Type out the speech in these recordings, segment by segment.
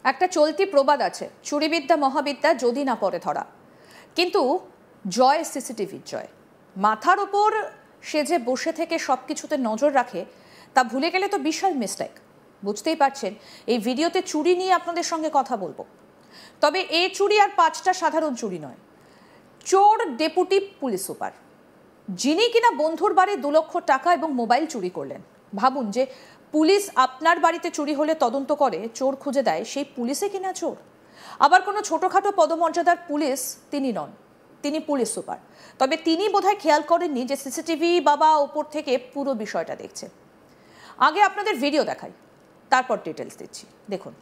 একটা চলতি প্রবাদ আছে, চুরিবিদ্যা মহাবিদ্যা যদি না পড়ে ধরা। কিন্তু জয় সিসিটিভির জয়। মাথার ওপর সে যে বসে থেকে সব কিছুতে নজর রাখে তা ভুলে গেলে তো বিশাল মিস্টেক। বুঝতেই পারছেন, এই ভিডিওতে চুরি নিয়ে আপনাদের সঙ্গে কথা বলবো। তবে এই চুরি আর 5টা সাধারণ চুরি নয়, চোর ডেপুটি পুলিশ সুপার, যিনি কিনা বন্ধুর বাড়ি 2 লক্ষ টাকা এবং মোবাইল চুরি করলেন। ভাবুন যে পুলিশ আপনার বাড়িতে চুরি হলে তদন্ত করে, চোর খুঁজে দেয়, সেই পুলিশে কিনা চোর। আবার কোনো ছোটোখাটো পদমর্যাদার পুলিশ তিনি নন, তিনি পুলিশ সুপার। তবে তিনি বোধহয় খেয়াল করেননি যে সিসিটিভি বাবা ওপর থেকে পুরো বিষয়টা দেখছে। আগে আপনাদের ভিডিও দেখাই, তারপর ডিটেলস দিচ্ছি, দেখুন।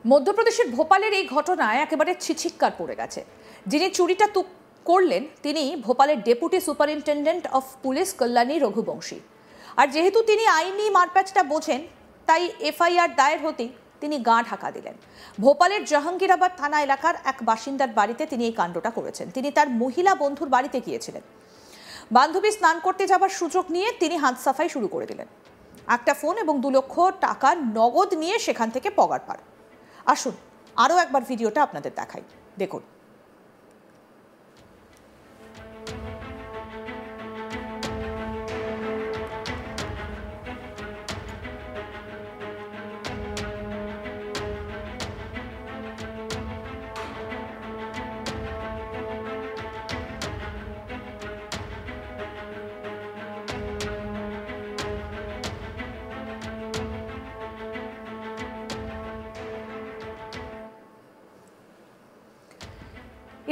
মধ্যপ্রদেশের ভোপালের এই ঘটনায় একেবারে ছিছিক্কার পড়ে গেছে। যিনি চুরিটা করলেন তিনি ভোপালের deputy superintendent of police Kalyani Raghuvanshi. আর যেহেতু তিনি আইনি মারপ্যাচটা বোঝেন, তাই এফআইআর দায়ের হতেই তিনি গা ঢাকা দিলেন। ভোপালের জাহাঙ্গীরাবাদ থানা এলাকার এক বাসিন্দার বাড়িতে তিনি এই কাণ্ডটা করেছেন। তিনি তার মহিলা বন্ধুর বাড়িতে গিয়েছিলেন। বান্ধবী স্নান করতে যাবার সুযোগ নিয়ে তিনি হাত সাফাই শুরু করে দিলেন। একটা ফোন এবং 2 লক্ষ টাকা নগদ নিয়ে সেখান থেকে পগার পার। আসুন আরও একবার ভিডিওটা আপনাদের দেখাই, দেখুন।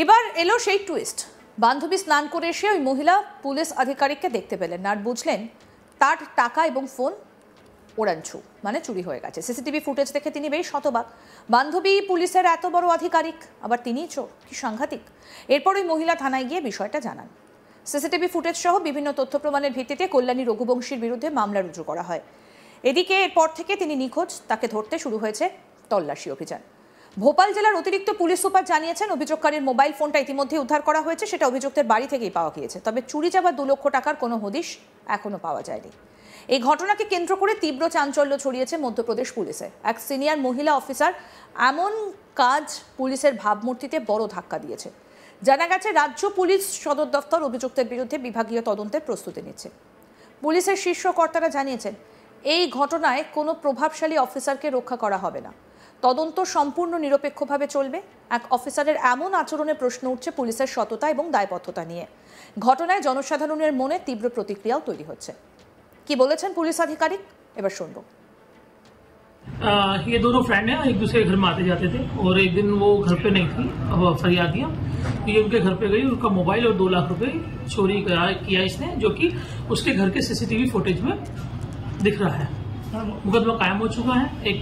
এবার এলো সেই টুইস্ট। বান্ধবী স্নান করে এসে ওই মহিলা পুলিশ আধিকারিককে দেখতে পেলেন আর বুঝলেন তার টাকা এবং ফোন ওড়ানছু, মানে চুরি হয়ে গেছে। সিসিটিভি ফুটেজ দেখে তিনি বেশ হতবাক। বান্ধবী পুলিশের এত বড় আধিকারিক, আবার তিনিই চোর, কি সাংঘাতিক। এরপর ওই মহিলা থানায় গিয়ে বিষয়টা জানান। সিসিটিভি ফুটেজ সহ বিভিন্ন তথ্য প্রমাণের ভিত্তিতে কল্যাণী রঘুবংশীর বিরুদ্ধে মামলা রুজু করা হয়। এদিকে এরপর থেকে তিনি নিখোঁজ, তাকে ধরতে শুরু হয়েছে তল্লাশি অভিযান। ভোপাল জেলার অতিরিক্ত পুলিশ সুপার জানিয়েছেন অভিযোগকারীর মোবাইল ফোনটা ইতিমধ্যে উদ্ধার করা হয়েছে, সেটা অভিযুক্তের বাড়ি থেকেই পাওয়া গিয়েছে। তবে চুরি যাওয়া 2 লক্ষ টাকার কোনো হদিশ এখনো পাওয়া যায়নি। এই ঘটনাকে কেন্দ্র করে তীব্র চাঞ্চল্য ছড়িয়েছে মধ্যপ্রদেশ পুলিশে। এক সিনিয়র মহিলা অফিসার এমন কাজ পুলিশের ভাবমূর্তিতে বড় ধাক্কা দিয়েছে। জানা গেছে রাজ্য পুলিশ সদর দফতর অভিযুক্তের বিরুদ্ধে বিভাগীয় তদন্তের প্রস্তুতি নিচ্ছে। পুলিশের শীর্ষ কর্তারা জানিয়েছেন এই ঘটনায় কোনো প্রভাবশালী অফিসারকে রক্ষা করা হবে না। তদন্ত সম্পূর্ণ নিরপেক্ষভাবে চলবে। এক অফিসারের এমন আচরণে প্রশ্ন উঠছে পুলিশের সততা এবং দায়বদ্ধতা নিয়ে। ঘটনায় জনসাধারণের মনে তীব্র প্রতিক্রিয়াও তৈরি হচ্ছে। কি বলেছেন পুলিশ আধিকারিক, এবার শুনব। ये दोनों फ्रेंड हैं, एक दूसरे के घर में आते जाते थे और एक दिन वो घर पे नहीं थी। अब फरियाद दिया, ये उनके घर पे गई, उनका मोबाइल और 2 लाख रुपए चोरी किया इसने, जो कि उसके घर के सीसीटीवी फुटेज में दिख रहा है। मुकदमा कायम हो चुका है, एक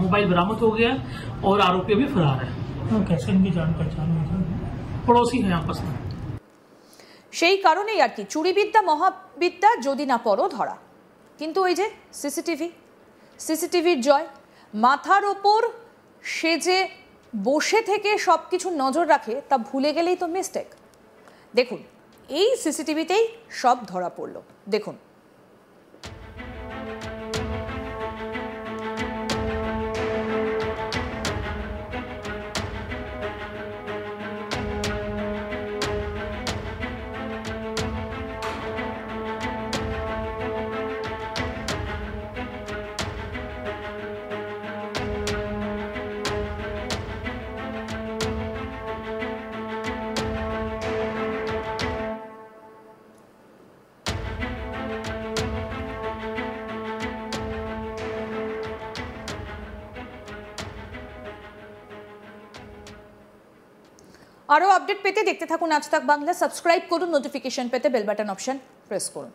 मोबाइल बरामद हो गया और आरोपी भी फरार है। कैसे इनकी जान पहचान हुई? पड़ोसी हैं आपस में। সেই কারণেই আর কি, চুরিবিদ্যা মহাবিদ্যা যদি না পড়ো ধরা। কিন্তু ওই যে সিসিটিভির জয়। মাথার ওপর সে যে বসে থেকে সব কিছু নজর রাখে তা ভুলে গেলেই তো মিস্টেক। দেখুন, এই সিসিটিভিতেই সব ধরা পড়ল, দেখুন। আরও আপডেট পেতে দেখতে থাকুন আজ তাক বাংলা। সাবস্ক্রাইব করুন, নোটিফিকেশন পেতে বেল বাটন অপশন প্রেস করুন।